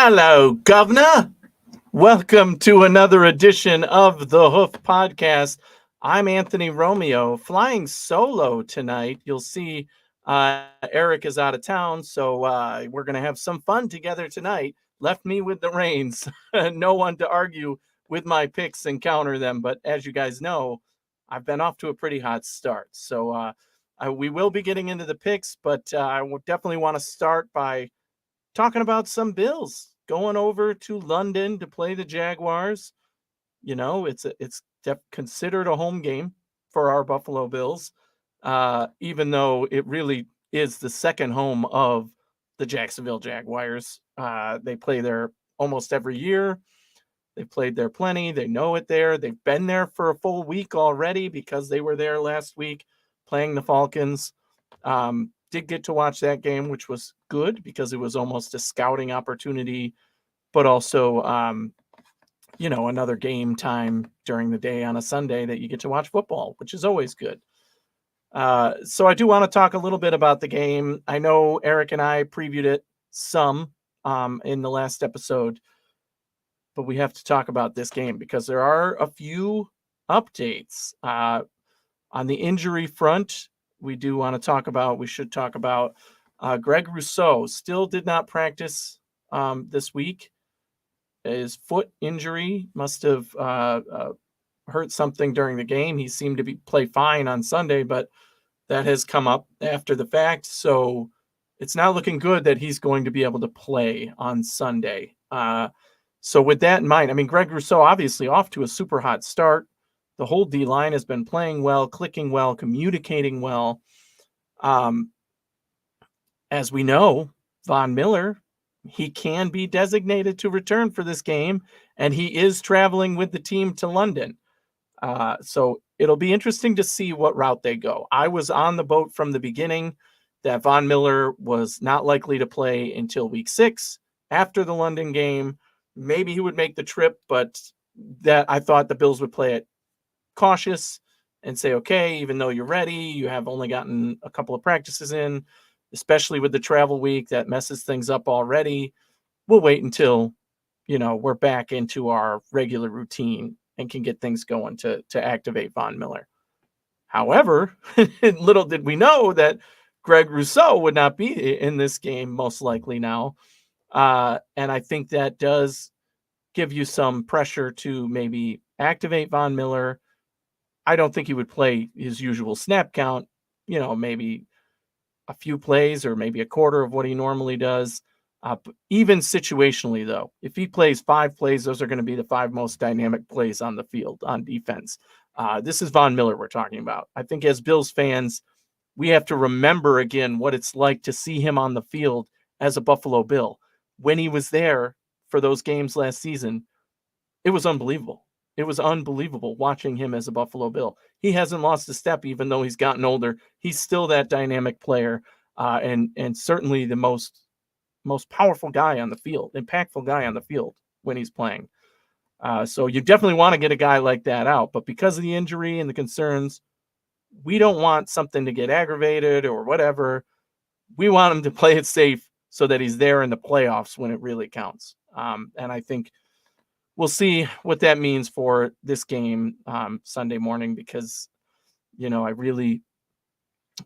Hello, Governor. Welcome to another edition of the Hoof Podcast. I'm Anthony Romeo, flying solo tonight. You'll see Eric is out of town, so we're going to have some fun together tonight. Left me with the reins. No one to argue with my picks and counter them, but as you guys know, I've been off to a pretty hot start. So we will be getting into the picks, but I would definitely want to start by talking about some Bills going over to London to play the Jaguars. You know, it's considered a home game for our Buffalo Bills, even though it really is the second home of the Jacksonville Jaguars. They play there almost every year. They've played there plenty. They know it there. They've been there for a full week already because they were there last week playing the Falcons. Did get to watch that game, which was good because it was almost a scouting opportunity, but also, another game time during the day on a Sunday that you get to watch football, which is always good. So I do want to talk a little bit about the game. I know Eric and I previewed it some in the last episode, but we have to talk about this game because there are a few updates. On the injury front, we should talk about Greg Rousseau. Still did not practice this week. His foot injury must have hurt something during the game. He seemed to play fine on Sunday, but that has come up after the fact. So it's not looking good that he's going to be able to play on Sunday. So with that in mind, I mean, Greg Rousseau obviously off to a super hot start. The whole D-line has been playing well, clicking well, communicating well. As we know, Von Miller, he can be designated to return for this game, and he is traveling with the team to London. So it'll be interesting to see what route they go. I was on the boat from the beginning that Von Miller was not likely to play until week 6 after the London game. Maybe he would make the trip, but that I thought the Bills would play it cautious and say, okay, even though you're ready, you have only gotten a couple of practices in, especially with the travel week that messes things up already. We'll wait until, we're back into our regular routine and can get things going to activate Von Miller. However, little did we know that Greg Rousseau would not be in this game most likely now. And I think that does give you some pressure to maybe activate Von Miller. I don't think he would play his usual snap count, maybe a few plays or maybe a quarter of what he normally does. Even situationally, though, if he plays 5 plays, those are going to be the 5 most dynamic plays on the field on defense. This is Von Miller we're talking about. I think as Bills fans, we have to remember again what it's like to see him on the field as a Buffalo Bill. When he was there for those games last season, it was unbelievable. It was unbelievable watching him as a Buffalo Bill. He hasn't lost a step, even though he's gotten older. He's still that dynamic player, and certainly the most powerful guy on the field, impactful guy on the field when he's playing. So you definitely want to get a guy like that out. But because of the injury and the concerns, we don't want something to get aggravated or whatever. We want him to play it safe so that he's there in the playoffs when it really counts. And I think we'll see what that means for this game Sunday morning because, I really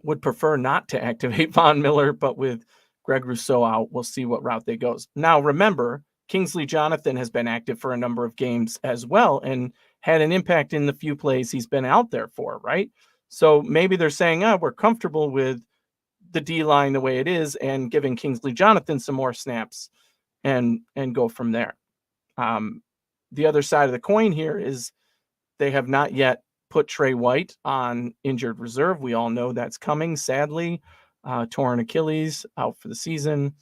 would prefer not to activate Von Miller, but with Greg Rousseau out, we'll see what route they goes. Now, remember, Kingsley Jonathan has been active for a number of games as well and had an impact in the few plays he's been out there for, right? So maybe they're saying, we're comfortable with the D-line the way it is and giving Kingsley Jonathan some more snaps and go from there. The other side of the coin here is they have not yet put Trey White on injured reserve. We all know that's coming, sadly. Torn Achilles, out for the season.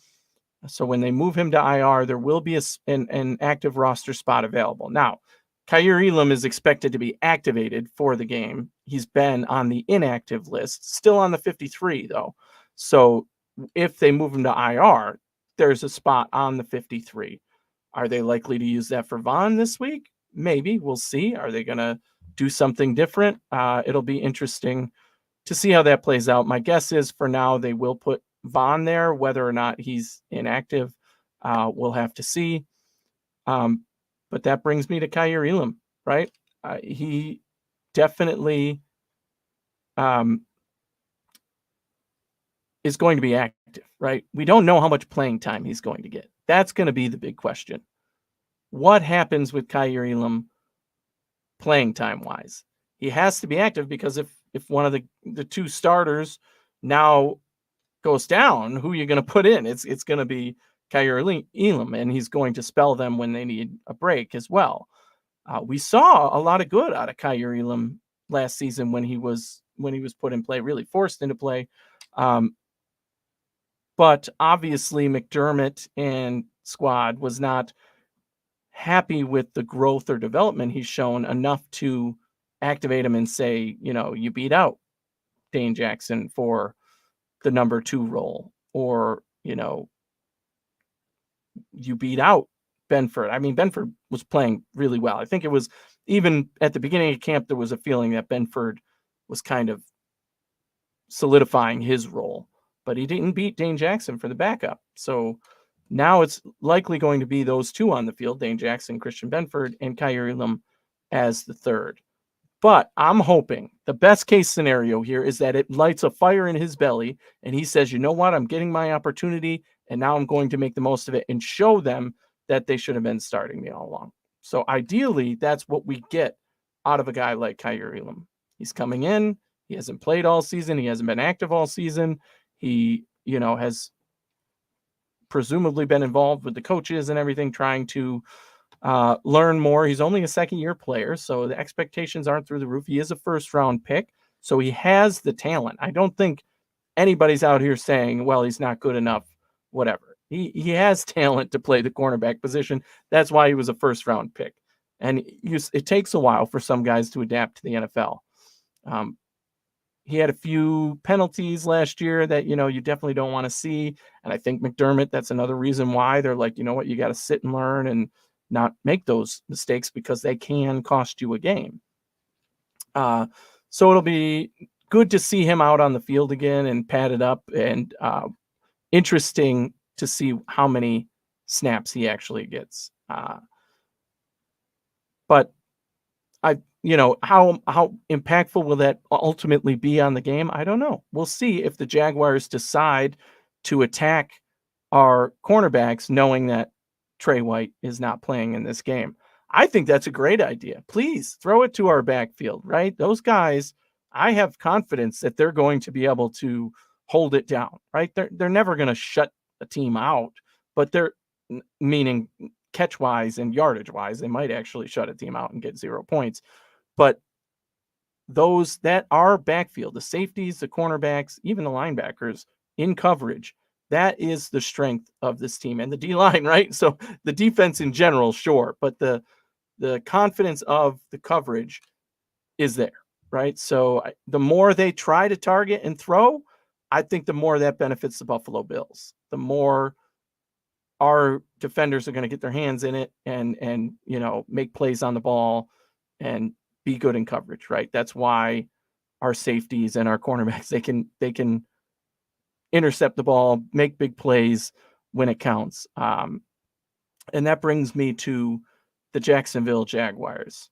So when they move him to IR, there will be an active roster spot available. Now, Kaiir Elam is expected to be activated for the game. He's been on the inactive list, still on the 53, though. So if they move him to IR, there's a spot on the 53. Are they likely to use that for Von this week? Maybe. We'll see. Are they going to do something different? It'll be interesting to see how that plays out. My guess is for now they will put Von there, whether or not he's inactive. We'll have to see. But that brings me to Kaiir Elam, right? He definitely is going to be active, right? We don't know how much playing time he's going to get. That's going to be the big question. What happens with Kaiir Elam playing time wise? He has to be active because if one of the two starters now goes down, who are you going to put in? It's going to be Kaiir Elam, and he's going to spell them when they need a break as well. We saw a lot of good out of Kaiir Elam last season when he was put in play, really forced into play. But obviously McDermott and squad was not happy with the growth or development he's shown enough to activate him and say, you beat out Dane Jackson for the number 2 role, or, you beat out Benford. I mean, Benford was playing really well. I think it was, even at the beginning of camp, there was a feeling that Benford was kind of solidifying his role, but he didn't beat Dane Jackson for the backup. So now it's likely going to be those two on the field, Dane Jackson, Christian Benford, and Kaiir Elam as the third. But I'm hoping the best case scenario here is that it lights a fire in his belly and he says, you know what, I'm getting my opportunity and now I'm going to make the most of it and show them that they should have been starting me all along. So ideally, that's what we get out of a guy like Kaiir Elam. He's coming in. He hasn't played all season. He hasn't been active all season. He, has presumably been involved with the coaches and everything, trying to learn more. He's only a second-year player, so the expectations aren't through the roof. He is a first-round pick, so he has the talent. I don't think anybody's out here saying, well, he's not good enough, whatever. He has talent to play the cornerback position. That's why he was a first-round pick. And it takes a while for some guys to adapt to the NFL. He had a few penalties last year that, you definitely don't want to see. And I think McDermott, that's another reason why they're like, you know what, you got to sit and learn and not make those mistakes because they can cost you a game. So it'll be good to see him out on the field again and padded up, and interesting to see how many snaps he actually gets. But how impactful will that ultimately be on the game? I don't know. We'll see if the Jaguars decide to attack our cornerbacks, knowing that Trey White is not playing in this game. I think that's a great idea. Please throw it to our backfield, right? Those guys, I have confidence that they're going to be able to hold it down, right? They're never going to shut a team out, but they're, meaning catch-wise and yardage-wise, they might actually shut a team out and get 0 points. But those that are backfield, the safeties, the cornerbacks, even the linebackers in coverage, that is the strength of this team, and the D-line, right? So the defense in general, sure, but the confidence of the coverage is there, right? So the more they try to target and throw, I think the more that benefits the Buffalo Bills. The more our defenders are going to get their hands in it and make plays on the ball and be good in coverage, right? That's why our safeties and our cornerbacks, they can intercept the ball, make big plays when it counts. And that brings me to the Jacksonville Jaguars.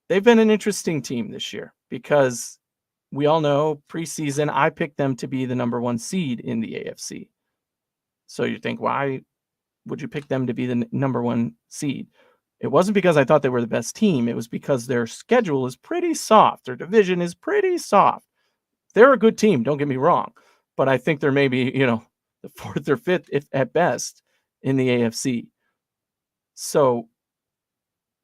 They've been an interesting team this year because we all know preseason, I picked them to be the number 1 seed in the AFC. So you think, why would you pick them to be the number 1 seed? It wasn't because I thought they were the best team. It was because their schedule is pretty soft. Their division is pretty soft. They're a good team, don't get me wrong. But I think they're maybe, the 4th or 5th, if at best, in the AFC. So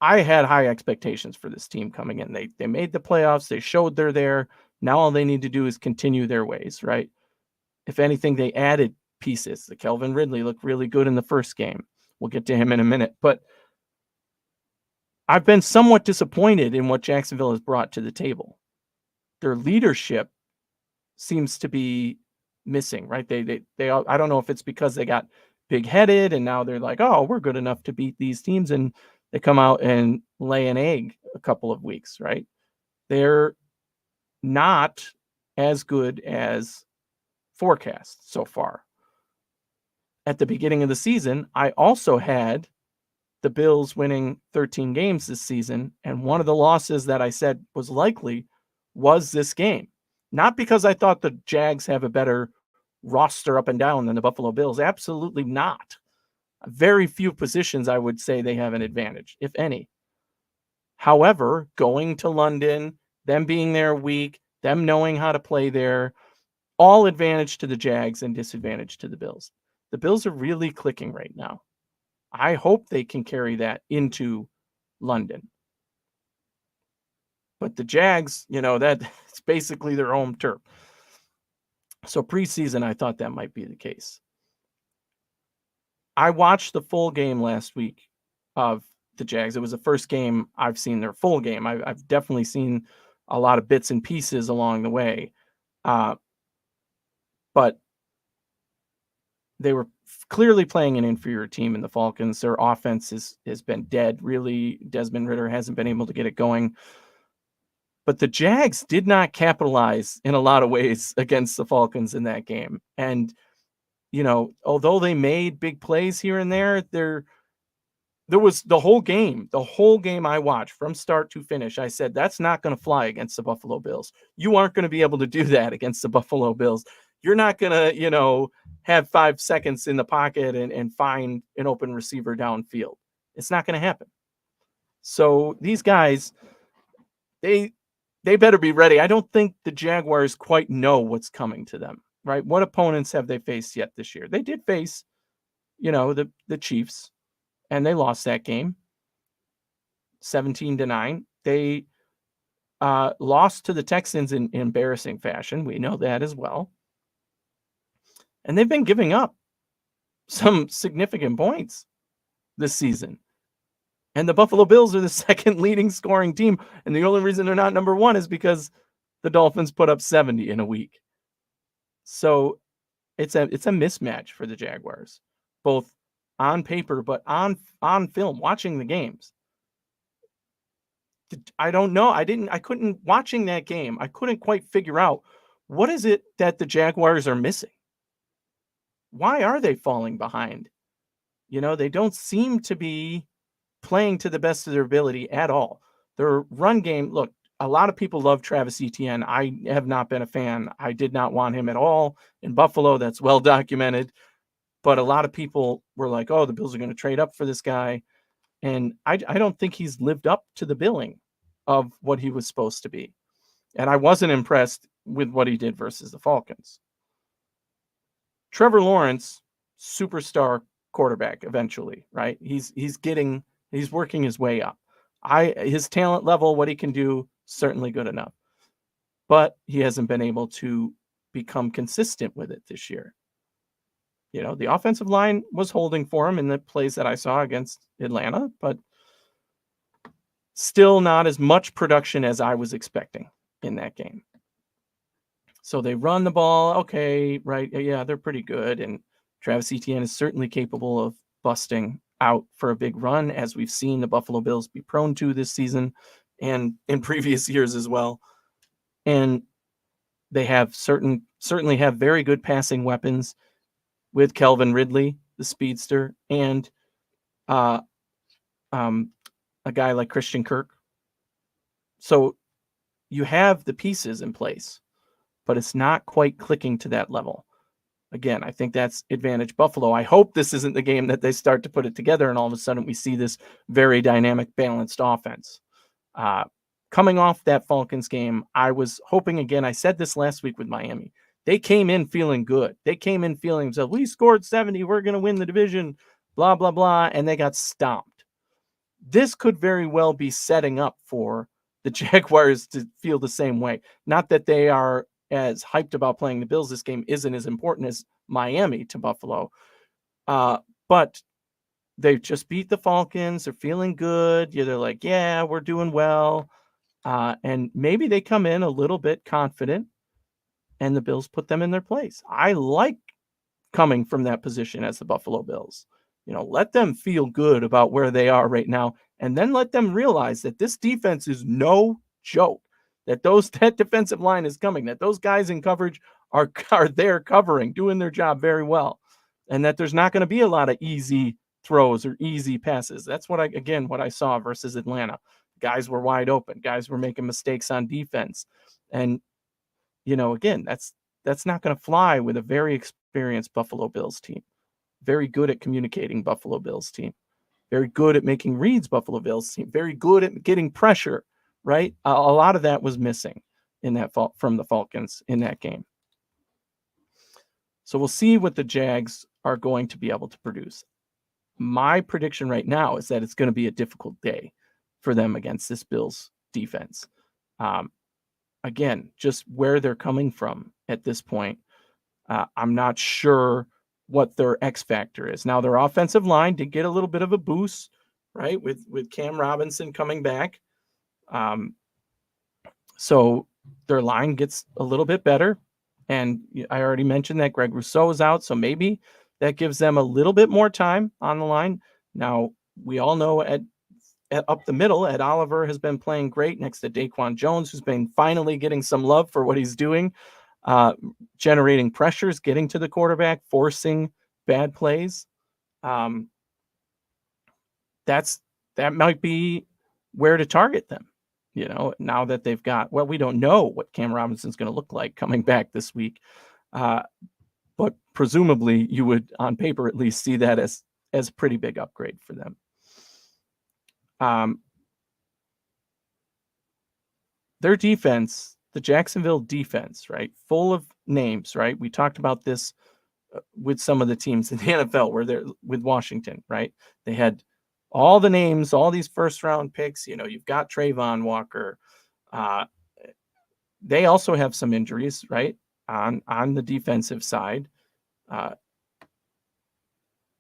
I had high expectations for this team coming in. They made the playoffs. They showed they're there. Now all they need to do is continue their ways, right? If anything, they added pieces. The Kelvin Ridley looked really good in the first game. We'll get to him in a minute. But I've been somewhat disappointed in what Jacksonville has brought to the table. Their leadership seems to be missing, right? They I don't know if it's because they got big-headed and now they're like, oh, we're good enough to beat these teams, and they come out and lay an egg a couple of weeks, right? They're not as good as forecast so far. at the beginning of the season, I also had the Bills winning 13 games this season. And one of the losses that I said was likely was this game. Not because I thought the Jags have a better roster up and down than the Buffalo Bills. Absolutely not. Very few positions I would say they have an advantage, if any. However, going to London, them being there a week, them knowing how to play there, all advantage to the Jags and disadvantage to the Bills. The Bills are really clicking right now. I hope they can carry that into London. But the Jags, it's basically their home turf. So preseason, I thought that might be the case. I watched the full game last week of the Jags. It was the first game I've seen their full game. I've definitely seen a lot of bits and pieces along the way. But they were clearly playing an inferior team in the Falcons. Their offense has been dead. Really, Desmond Ridder hasn't been able to get it going. But the Jags did not capitalize in a lot of ways against the Falcons in that game. And, although they made big plays here and there was the whole game I watched from start to finish. I said, that's not going to fly against the Buffalo Bills. You aren't going to be able to do that against the Buffalo Bills. You're not going to, have 5 seconds in the pocket and find an open receiver downfield. It's not going to happen. So these guys, they better be ready. I don't think the Jaguars quite know what's coming to them, right? What opponents have they faced yet this year? They did face, the Chiefs, and they lost that game 17-9. They lost to the Texans in embarrassing fashion. We know that as well. And they've been giving up some significant points this season. And the Buffalo Bills are the second leading scoring team. And the only reason they're not number one is because the Dolphins put up 70 in a week. So it's a mismatch for the Jaguars, both on paper, but on film, watching the games. I don't know. Watching that game, I couldn't quite figure out what is it that the Jaguars are missing. Why are they falling behind? They don't seem to be playing to the best of their ability at all. Their run game, look, a lot of people love Travis Etienne. I have not been a fan. I did not want him at all in Buffalo. That's well documented. But a lot of people were like, oh, the Bills are going to trade up for this guy. And I don't think he's lived up to the billing of what he was supposed to be. And I wasn't impressed with what he did versus the Falcons. Trevor Lawrence, superstar quarterback eventually, right? He's working his way up. His talent level, what he can do, certainly good enough. But he hasn't been able to become consistent with it this year. The offensive line was holding for him in the plays that I saw against Atlanta, but still not as much production as I was expecting in that game. So they run the ball. Okay, right. Yeah, they're pretty good. And Travis Etienne is certainly capable of busting out for a big run, as we've seen the Buffalo Bills be prone to this season and in previous years as well. And they have certainly have very good passing weapons with Calvin Ridley, the speedster, and a guy like Christian Kirk. So you have the pieces in place, but it's not quite clicking to that level. Again, I think that's advantage Buffalo. I hope this isn't the game that they start to put it together and all of a sudden we see this very dynamic, balanced offense. Coming off that Falcons game, I was hoping again, I said this last week with Miami, they came in feeling good. They came in feeling, so we scored 70, we're going to win the division, blah, blah, blah, and they got stomped. This could very well be setting up for the Jaguars to feel the same way. Not that they are as hyped about playing the Bills. This game isn't as important as Miami to Buffalo. But they just beat the Falcons. They're feeling good. They're like, yeah, we're doing well. And maybe they come in a little bit confident and the Bills put them in their place. I like coming from that position as the Buffalo Bills. Let them feel good about where they are right now. And then let them realize that this defense is no joke. That defensive line is coming, that those guys in coverage are there covering, doing their job very well. and that there's not going to be a lot of easy throws or easy passes. That's what I saw versus Atlanta. Guys were wide open. Guys were making mistakes on defense. And, again, that's not going to fly with a very experienced Buffalo Bills team. Very good at communicating Buffalo Bills team. Very good at making reads Buffalo Bills team. Very good at getting pressure, right? A lot of that was missing from the Falcons in that game. So we'll see what the Jags are going to be able to produce. My prediction right now is that it's going to be a difficult day for them against this Bills defense. Again, just where they're coming from at this point, I'm not sure what their X factor is. Now, their offensive line did get a little bit of a boost, right, with Cam Robinson coming back. So their line gets a little bit better. And I already mentioned that Greg Rousseau is out, so maybe that gives them a little bit more time on the line. Now, we all know at up the middle, Ed Oliver has been playing great next to Daquan Jones, who's been finally getting some love for what he's doing, generating pressures, getting to the quarterback, forcing bad plays. That might be where to target them. Now that they've got, we don't know what Cam Robinson's going to look like coming back this week. But presumably you would, on paper, at least see that as a pretty big upgrade for them. Their defense, the Jacksonville defense, right? Full of names, right? We talked about this with some of the teams in the NFL where they're with Washington, right? They had all the names, all these first round picks. You've got Trayvon Walker. They also have some injuries, right? On the defensive side.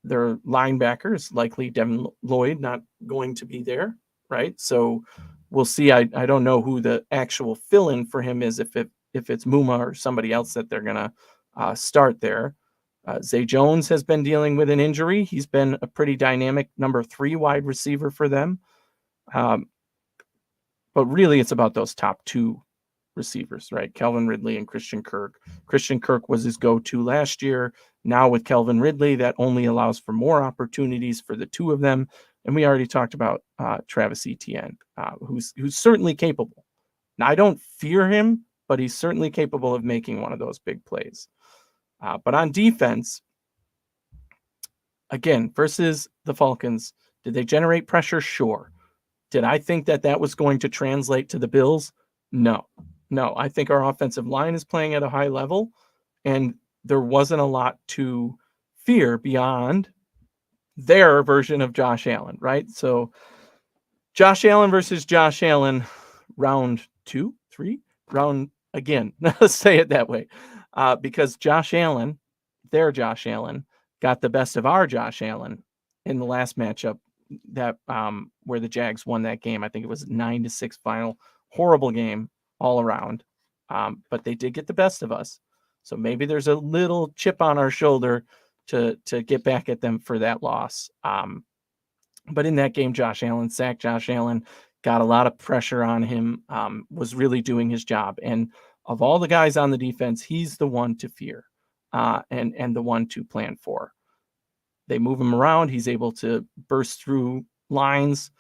Their linebacker is likely Devin Lloyd not going to be there, right? So we'll see. I don't know who the actual fill-in for him is, if it's Muma or somebody else that they're going to start there. Zay Jones has been dealing with an injury. He's been a pretty dynamic number 3 wide receiver for them. But really, it's about those top 2 receivers, right? Calvin Ridley and Christian Kirk. Christian Kirk was his go-to last year. Now with Calvin Ridley, that only allows for more opportunities for the 2 of them. And we already talked about Travis Etienne, who's certainly capable. Now, I don't fear him, but he's certainly capable of making one of those big plays. But on defense, again, versus the Falcons, did they generate pressure? Sure. Did I think that was going to translate to the Bills? No. I think our offensive line is playing at a high level, and there wasn't a lot to fear beyond their version of Josh Allen, right? So Josh Allen versus Josh Allen, round 2, 3, round again. Let's say it that way. Because their Josh Allen, got the best of our Josh Allen in the last matchup that where the Jags won that game. I think it was 9-6 final. Horrible game all around. But they did get the best of us. So maybe there's a little chip on our shoulder to get back at them for that loss. But in that game, Josh Allen sacked Josh Allen, got a lot of pressure on him, was really doing his job. And of all the guys on the defense, he's the one to fear and the one to plan for. They move him around. He's able to burst through lines,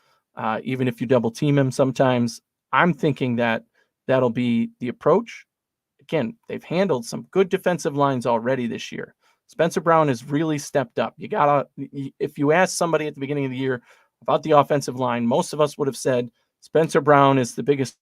even if you double team him sometimes. I'm thinking that'll be the approach. Again, they've handled some good defensive lines already this year. Spencer Brown has really stepped up. If you ask somebody at the beginning of the year about the offensive line, most of us would have said Spencer Brown is the biggest.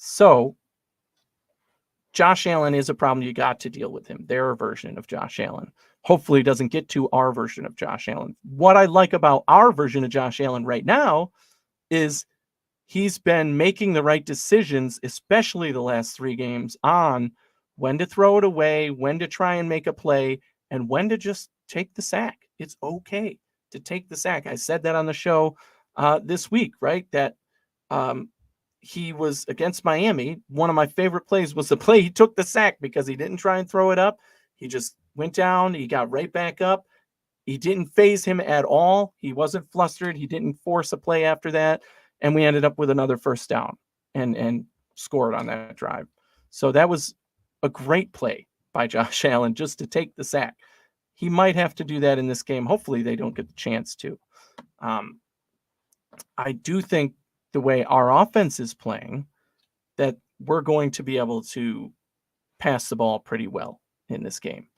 So Josh Allen is a problem. You got to deal with him. Their version of Josh Allen. Hopefully it doesn't get to our version of Josh Allen. What I like about our version of Josh Allen right now is he's been making the right decisions, especially the last 3 games, on when to throw it away, when to try and make a play, and when to just take the sack. It's okay to take the sack. I said that on the show this week, right? That he was against Miami. One of my favorite plays was the play he took the sack because he didn't try and throw it up. He just went down. He got right back up. He didn't phase him at all. He wasn't flustered. He didn't force a play after that. And we ended up with another first down and scored on that drive. So that was a great play by Josh Allen just to take the sack. He might have to do that in this game. Hopefully they don't get the chance to. I do think the way our offense is playing, that we're going to be able to pass the ball pretty well in this game.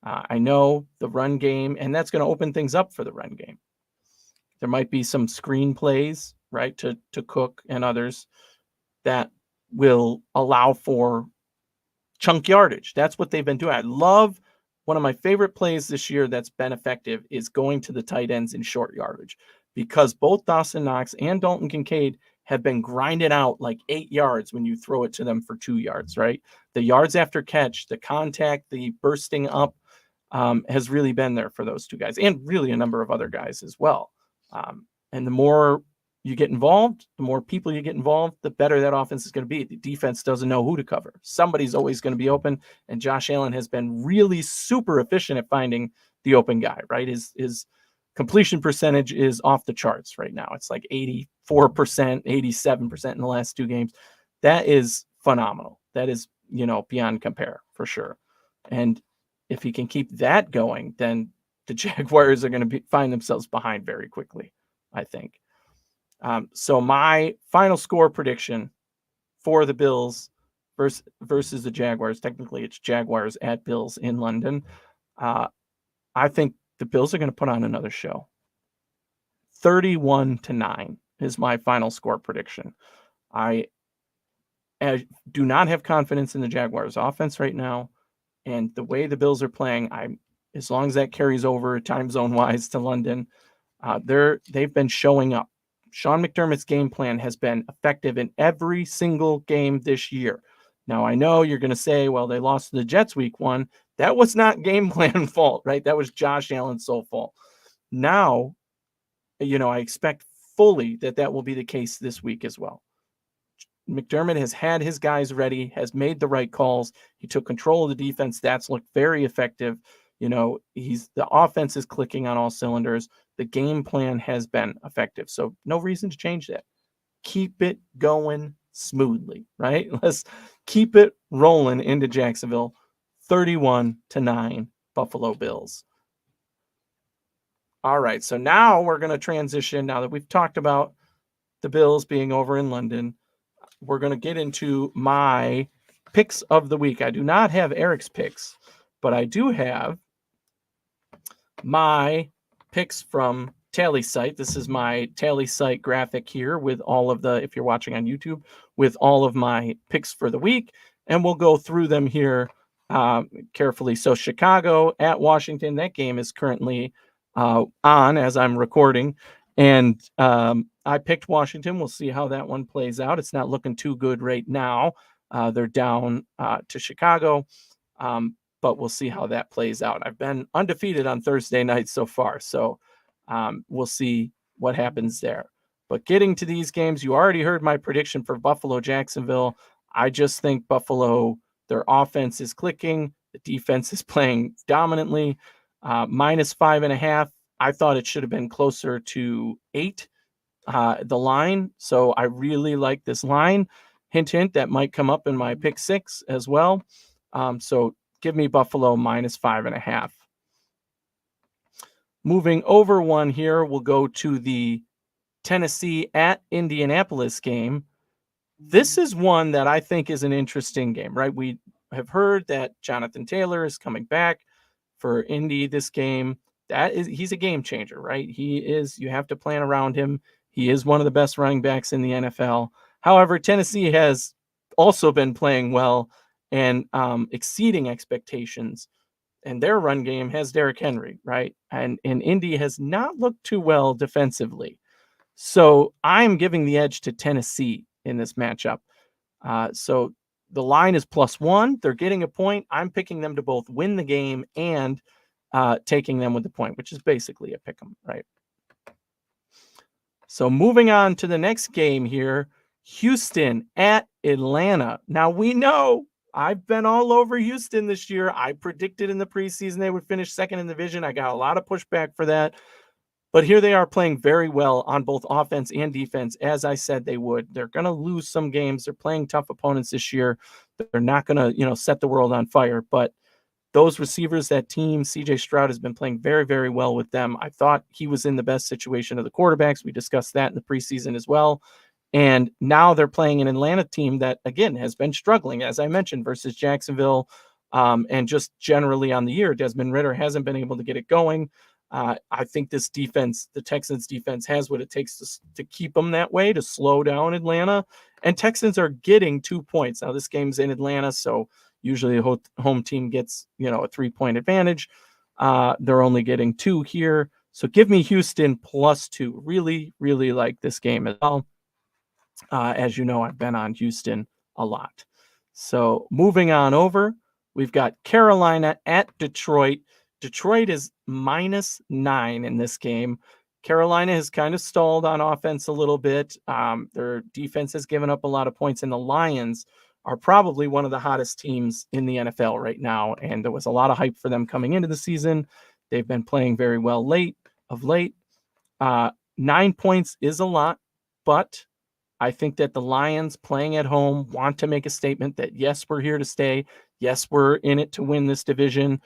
I know the run game, and that's going to open things up for the run game. There might be some screen plays, right, to Cook and others that will allow for chunk yardage. That's what they've been doing. I love one of my favorite plays this year that's been effective is going to the tight ends in short yardage, because both Dawson Knox and Dalton Kincaid have been grinded out like 8 yards when you throw it to them for 2 yards, right? The yards after catch, the contact, the bursting up has really been there for those two guys, and really a number of other guys as well. And the more you get involved, the more people you get involved, the better that offense is going to be. The defense doesn't know who to cover. Somebody's always going to be open, and Josh Allen has been really super efficient at finding the open guy, right? His completion percentage is off the charts right now. It's like 84%, 87% in the last 2 games. That is phenomenal. That is, beyond compare for sure. And if he can keep that going, then the Jaguars are going to find themselves behind very quickly, I think. So my final score prediction for the Bills versus the Jaguars, technically it's Jaguars at Bills in London. I think the Bills are going to put on another show. 31-9 is my final score prediction. I do not have confidence in the Jaguars offense right now. And the way the Bills are playing, as long as that carries over time zone wise to London, they've been showing up. Sean McDermott's game plan has been effective in every single game this year. Now, I know you're going to say, well, they lost to the Jets week 1. That was not game plan fault, right? That was Josh Allen's sole fault. Now, I expect fully that will be the case this week as well. McDermott has had his guys ready, has made the right calls. He took control of the defense. That's looked very effective. The offense is clicking on all cylinders. The game plan has been effective. So no reason to change that. Keep it going smoothly, right? Let's keep it rolling into Jacksonville. 31-9 Buffalo Bills. All right. So now we're going to transition. Now that we've talked about the Bills being over in London, we're going to get into my picks of the week. I do not have Eric's picks, but I do have my picks from Tally Site. This is my Tally Site graphic here with all of if you're watching on YouTube, with all of my picks for the week. And we'll go through them here carefully. So Chicago at Washington, that game is currently on as I'm recording. And I picked Washington. We'll see how that one plays out. It's not looking too good right now. They're down to Chicago. But we'll see how that plays out. I've been undefeated on Thursday nights so far, so we'll see what happens there. But getting to these games, you already heard my prediction for Buffalo-Jacksonville. I just think Buffalo, their offense is clicking. The defense is playing dominantly. -5.5. I thought it should have been closer to 8, the line. So I really like this line. Hint, hint, that might come up in my pick 6 as well. So give me Buffalo -5.5. Moving over one here, we'll go to the Tennessee at Indianapolis game. This is one that I think is an interesting game, right? We have heard that Jonathan Taylor is coming back for Indy this game. He's a game changer, right? You have to plan around him. He is one of the best running backs in the NFL. However, Tennessee has also been playing well and exceeding expectations. And their run game has Derrick Henry, right? And Indy has not looked too well defensively. So I'm giving the edge to Tennessee in this matchup. So the line is +1. They're getting a point. I'm picking them to both win the game and taking them with the point, which is basically a pick 'em, right? So moving on to the next game here, Houston at Atlanta. Now, we know I've been all over Houston this year. I predicted in the preseason they would finish second in the division. I got a lot of pushback for that. But here they are playing very well on both offense and defense, as I said they would. They're going to lose some games. They're playing tough opponents this year. They're not going to, set the world on fire. But those receivers, that team, C.J. Stroud has been playing very, very well with them. I thought he was in the best situation of the quarterbacks. We discussed that in the preseason as well. And now they're playing an Atlanta team that, again, has been struggling, as I mentioned, versus Jacksonville. And just generally on the year, Desmond Ridder hasn't been able to get it going. I think this defense, the Texans defense, has what it takes to keep them that way, to slow down Atlanta. And Texans are getting 2 points. Now, this game's in Atlanta, so usually a home team gets, a 3-point advantage. They're only getting 2 here. So give me Houston +2. Really, really like this game as well. As you know, I've been on Houston a lot. So moving on over, we've got Carolina at Detroit. Detroit is -9 in this game. Carolina has kind of stalled on offense a little bit. Their defense has given up a lot of points, and the Lions are probably one of the hottest teams in the NFL right now. And there was a lot of hype for them coming into the season. They've been playing very well of late. 9 points is a lot, but I think that the Lions playing at home want to make a statement that, yes, we're here to stay. Yes, we're in it to win this division.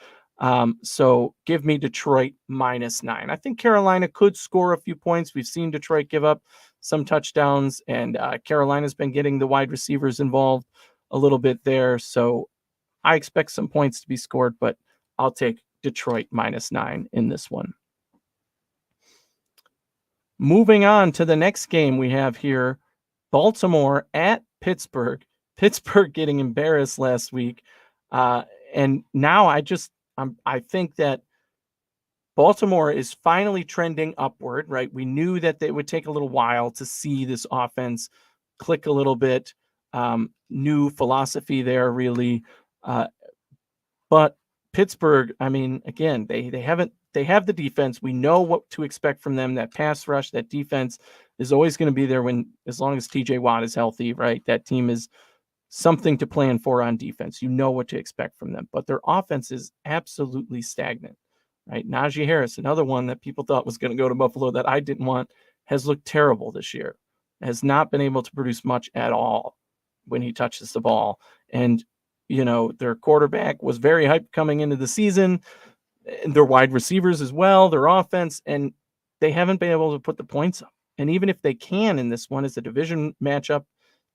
So give me Detroit -9. I think Carolina could score a few points. We've seen Detroit give up some touchdowns, and Carolina's been getting the wide receivers involved a little bit there. So I expect some points to be scored, but I'll take Detroit -9 in this one. Moving on to the next game we have here, Baltimore at Pittsburgh. Pittsburgh getting embarrassed last week. And now I think that Baltimore is finally trending upward, right? We knew that it would take a little while to see this offense click a little bit. New philosophy there, really. But Pittsburgh, I mean, again, they have the defense. We know what to expect from them. That pass rush, that defense is always going to be there as long as TJ Watt is healthy, right? That team is something to plan for on defense. You know what to expect from them, but their offense is absolutely stagnant, right? Najee Harris, another one that people thought was going to go to Buffalo that I didn't want, has looked terrible this year, has not been able to produce much at all when he touches the ball. And, their quarterback was very hyped coming into the season, and their wide receivers as well, their offense, and they haven't been able to put the points up. And even if they can in this one, as a division matchup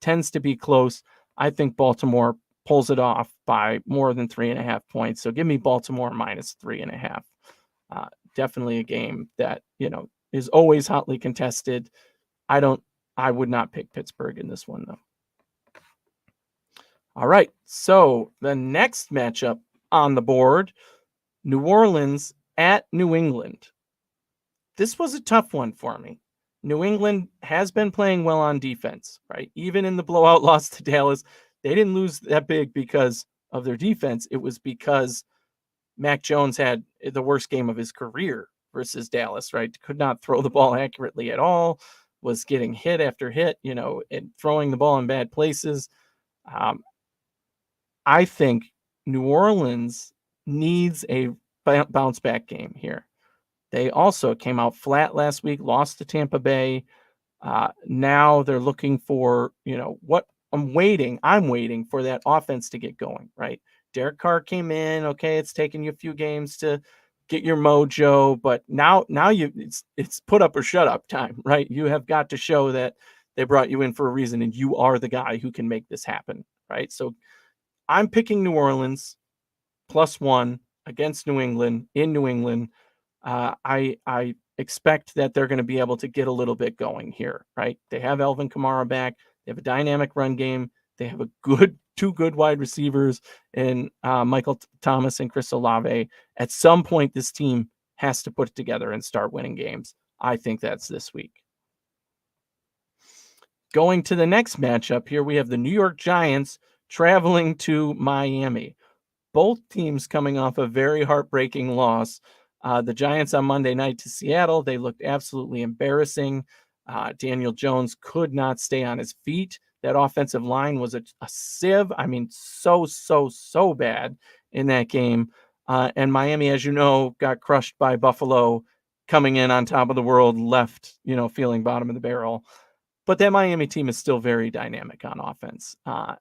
tends to be close, I think Baltimore pulls it off by more than 3.5 points. So give me Baltimore -3.5. Definitely a game that, is always hotly contested. I would not pick Pittsburgh in this one, though. All right. So the next matchup on the board, New Orleans at New England. This was a tough one for me. New England has been playing well on defense, right? Even in the blowout loss to Dallas, they didn't lose that big because of their defense. It was because Mac Jones had the worst game of his career versus Dallas, right? Could not throw the ball accurately at all, was getting hit after hit, and throwing the ball in bad places. I think New Orleans needs a bounce back game here. They also came out flat last week, lost to Tampa Bay. Now they're looking for, what I'm waiting for that offense to get going, right? Derek Carr came in. Okay, it's taken you a few games to get your mojo, but now it's put up or shut up time, right? You have got to show that they brought you in for a reason and you are the guy who can make this happen, right? So I'm picking New Orleans +1 against New England in New England. I expect that they're going to be able to get a little bit going here, right? They have Alvin Kamara back. They have a dynamic run game. They have two good wide receivers in Michael Thomas and Chris Olave. At some point, this team has to put it together and start winning games. I think that's this week. Going to the next matchup here, we have the New York Giants traveling to Miami. Both teams coming off a very heartbreaking loss. The Giants on Monday night to Seattle, they looked absolutely embarrassing. Daniel Jones could not stay on his feet. That offensive line was a sieve. I mean, so bad in that game. And Miami, as you know, got crushed by Buffalo, coming in on top of the world, left, feeling bottom of the barrel. But that Miami team is still very dynamic on offense.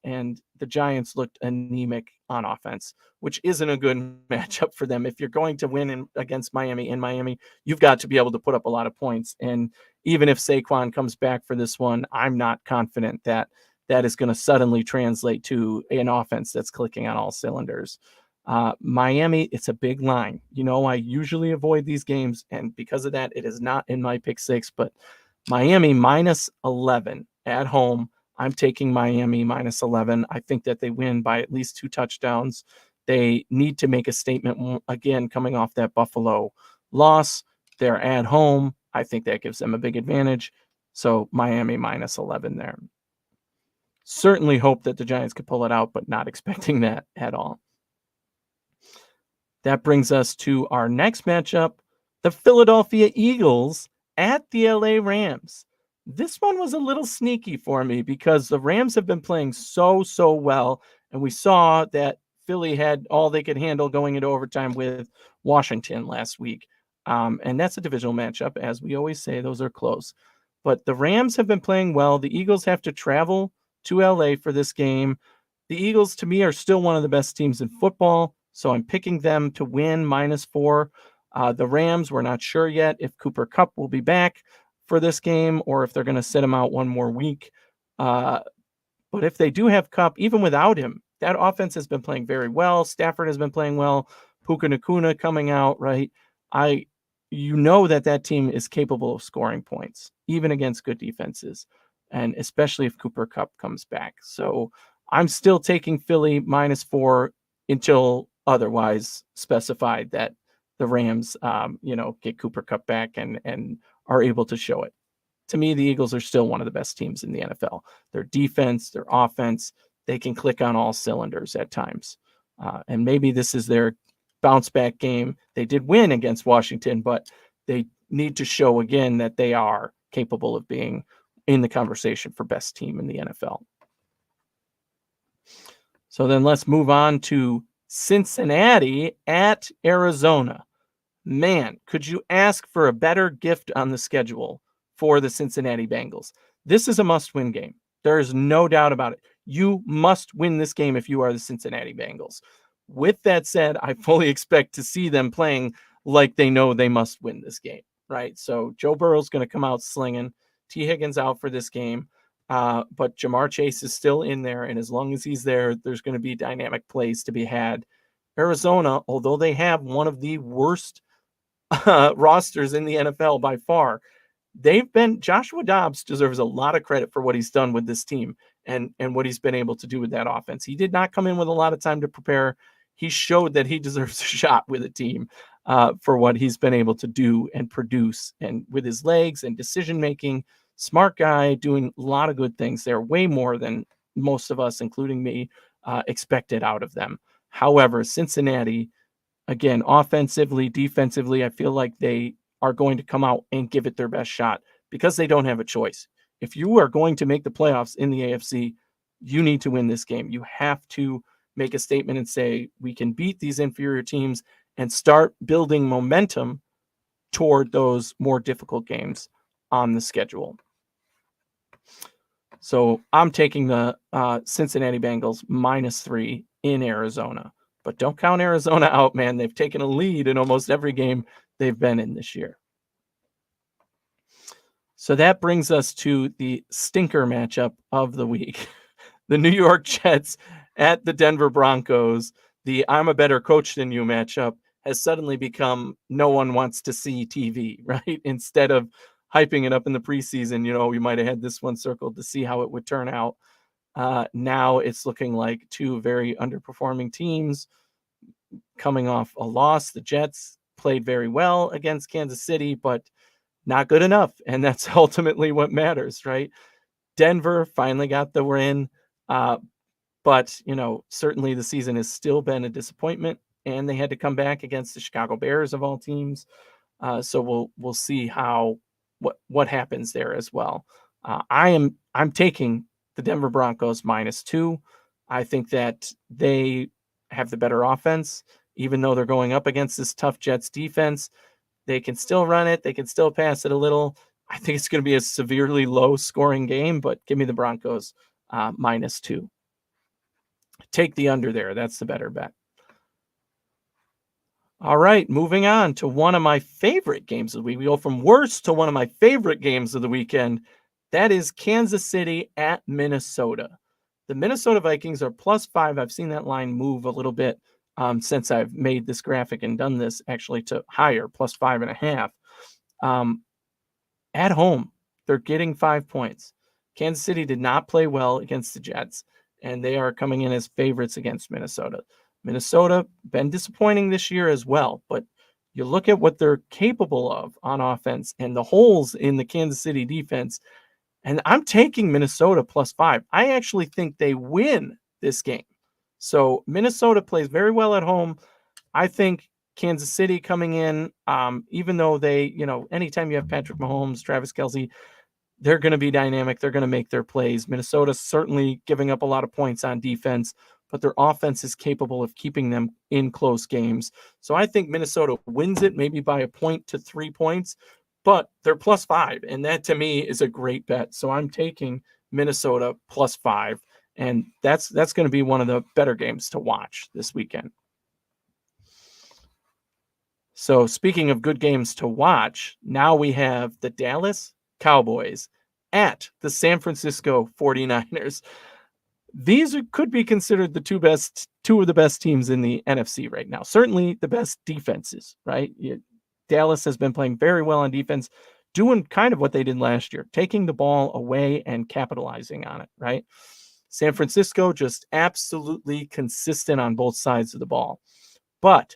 And the Giants looked anemic on offense, which isn't a good matchup for them. If you're going to win against Miami in Miami, you've got to be able to put up a lot of points. And even if Saquon comes back for this one, I'm not confident that that is going to suddenly translate to an offense that's clicking on all cylinders. Miami, it's a big line. I usually avoid these games, and because of that, it is not in my pick six, but Miami minus 11 at home. I'm taking Miami minus 11. I think that they win by at least 2 touchdowns. They need to make a statement again, coming off that Buffalo loss. They're at home. I think that gives them a big advantage. So Miami minus 11 there. Certainly hope that the Giants could pull it out, but not expecting that at all. That brings us to our next matchup, the Philadelphia Eagles at the LA Rams. This one was a little sneaky for me because the Rams have been playing so well, and we saw that Philly had all they could handle going into overtime with Washington last week. And that's a divisional matchup. As we always say, those are close. But the Rams have been playing well. The Eagles have to travel to LA for this game. The Eagles, to me, are still one of the best teams in football, so I'm picking them to win -4. The Rams, we're not sure yet if Cooper Kupp will be back for this game or if they're going to sit him out one more week. But if they do have Kupp, even without him, that offense has been playing very well. Stafford has been playing well. Puka Nacua coming out, right? That team is capable of scoring points, even against good defenses, and especially if Cooper Kupp comes back. So I'm still taking Philly -4 until otherwise specified that the Rams, get Cooper Kupp back and are able to show it. To me, the Eagles are still one of the best teams in the NFL. Their defense, their offense, they can click on all cylinders at times. And maybe this is their bounce back game. They did win against Washington, but they need to show again that they are capable of being in the conversation for best team in the NFL. So then let's move on to Cincinnati at Arizona. Man, could you ask for a better gift on the schedule for the Cincinnati Bengals? This is a must-win game. There is no doubt about it. You must win this game if you are the Cincinnati Bengals. With that said, I fully expect to see them playing like they know they must win this game, right? So Joe Burrow's going to come out slinging. T. Higgins out for this game. But Jamar Chase is still in there, and as long as he's there, there's going to be dynamic plays to be had. Arizona, although they have one of the worst rosters in the NFL by far, Joshua Dobbs deserves a lot of credit for what he's done with this team and what he's been able to do with that offense. He did not come in with a lot of time to prepare. He showed that he deserves a shot with a team for what he's been able to do and produce, and with his legs and decision-making. Smart guy doing a lot of good things there, way more than most of us, including me, expected out of them. However, Cincinnati, again, offensively, defensively, I feel like they are going to come out and give it their best shot because they don't have a choice. If you are going to make the playoffs in the AFC, you need to win this game. You have to make a statement and say, we can beat these inferior teams and start building momentum toward those more difficult games on the schedule. So I'm taking the Cincinnati Bengals -3 in Arizona. But don't count Arizona out, man. They've taken a lead in almost every game they've been in this year. So that brings us to the stinker matchup of the week. The New York Jets at the Denver Broncos. The I'm a better coach than you matchup has suddenly become no one wants to see TV, right? Instead of hyping it up in the preseason, we might have had this one circled to see how it would turn out. Now it's looking like two very underperforming teams coming off a loss. The Jets played very well against Kansas City, but not good enough. And that's ultimately what matters, right? Denver finally got the win. But, certainly the season has still been a disappointment, and they had to come back against the Chicago Bears of all teams. So we'll see how what happens there as well. I'm taking the Denver Broncos -2. I think that they have the better offense, even though they're going up against this tough Jets defense. They can still run it. They can still pass it a little. I think it's going to be a severely low scoring game, but give me the Broncos -2. Take the under there. That's the better bet. All right, moving on to one of my favorite games of the week. We go from worst to one of my favorite games of the weekend. That is Kansas City at Minnesota. The Minnesota Vikings are +5. I've seen that line move a little bit since I've made this graphic and done this actually to higher, +5.5. At home, they're getting 5 points. Kansas City did not play well against the Jets, and they are coming in as favorites against Minnesota. Minnesota been disappointing this year as well, but you look at what they're capable of on offense and the holes in the Kansas City defense, and I'm taking Minnesota +5. I actually think they win this game. So Minnesota plays very well at home. I think Kansas City coming in, even though they, anytime you have Patrick Mahomes, Travis Kelce, they're going to be dynamic. They're going to make their plays. Minnesota certainly giving up a lot of points on defense, but their offense is capable of keeping them in close games. So I think Minnesota wins it maybe by 1 point to 3 points, but they're +5. And that to me is a great bet. So I'm taking Minnesota +5. And that's going to be one of the better games to watch this weekend. So speaking of good games to watch, now we have the Dallas Cowboys at the San Francisco 49ers. These could be considered the two of the best teams in the NFC right now. Certainly the best defenses, right? Dallas has been playing very well on defense, doing kind of what they did last year, taking the ball away and capitalizing on it, right? San Francisco just absolutely consistent on both sides of the ball. But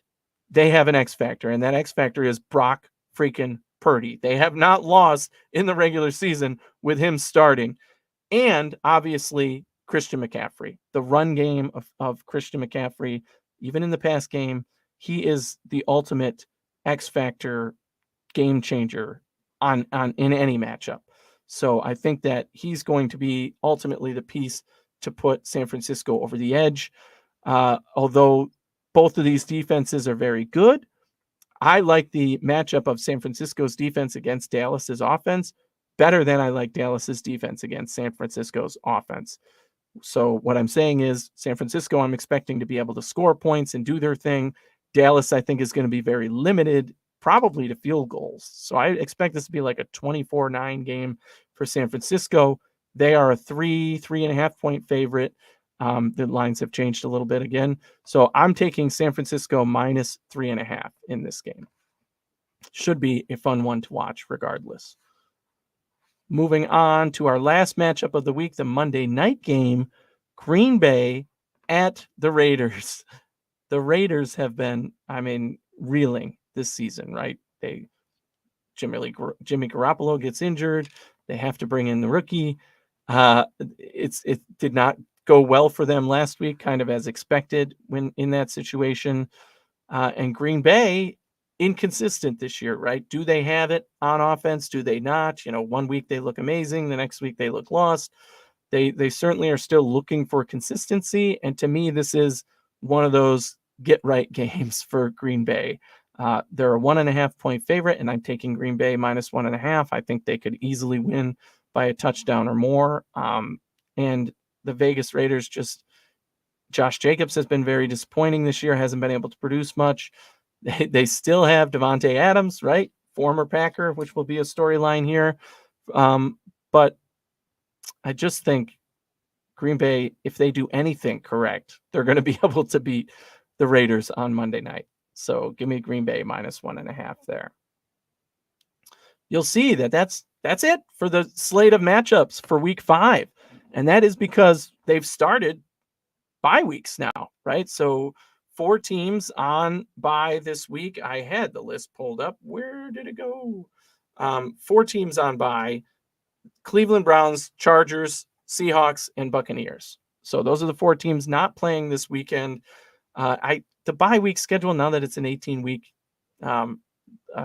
they have an X factor, and that X factor is Brock freaking Purdy. They have not lost in the regular season with him starting. And obviously, Christian McCaffrey. The run game of Christian McCaffrey, even in the past game, he is the ultimate X factor game changer in any matchup. So I think that he's going to be ultimately the piece to put San Francisco over the edge. Although both of these defenses are very good, I like the matchup of San Francisco's defense against Dallas's offense better than I like Dallas's defense against San Francisco's offense. So what I'm saying is San Francisco, I'm expecting to be able to score points and do their thing. Dallas, I think, is going to be very limited, probably to field goals. So I expect this to be like a 24-9 game for San Francisco. They are a 3.5 point favorite. The lines have changed a little bit again. So I'm taking San Francisco -3.5 in this game. Should be a fun one to watch regardless. Moving on to our last matchup of the week, the Monday night game, Green Bay at the Raiders. The Raiders have been, reeling this season, right? Jimmy Garoppolo gets injured. They have to bring in the rookie. It did not go well for them last week, kind of as expected when in that situation. And Green Bay, inconsistent this year, right? Do they have it on offense? Do they not? 1 week they look amazing. The next week they look lost. They certainly are still looking for consistency. And to me, this is one of those get right games for Green Bay. They're a 1.5 point favorite, and I'm taking Green Bay -1.5. I think they could easily win by a touchdown or more. And the Vegas Raiders, Josh Jacobs has been very disappointing this year, hasn't been able to produce much. They still have Devontae Adams, right? Former Packer, which will be a storyline here. But I just think Green Bay, if they do anything correct, they're going to be able to beat the Raiders on Monday night. So give me Green Bay -1.5 there. You'll see that's it for the slate of matchups for week 5. And that is because they've started bye weeks now, right? So 4 teams on bye this week. I had the list pulled up. Where did it go? 4 teams on bye: Cleveland Browns, Chargers, Seahawks, and Buccaneers. So those are the 4 teams not playing this weekend. The bye week schedule, now that it's an 18-week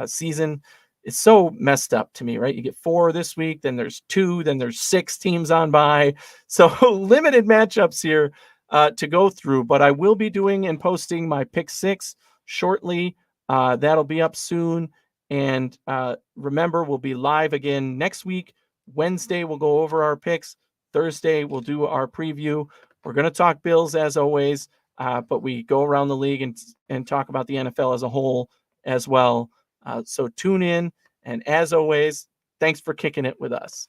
season, it's so messed up to me, right? You get 4 this week, then there's 2, then there's 6 teams on bye. So limited matchups here to go through, but I will be doing and posting my pick 6 shortly. That'll be up soon. And remember, we'll be live again next week. Wednesday, we'll go over our picks. Thursday, we'll do our preview. We're going to talk Bills as always, but we go around the league and talk about the NFL as a whole as well. So tune in. And as always, thanks for kicking it with us.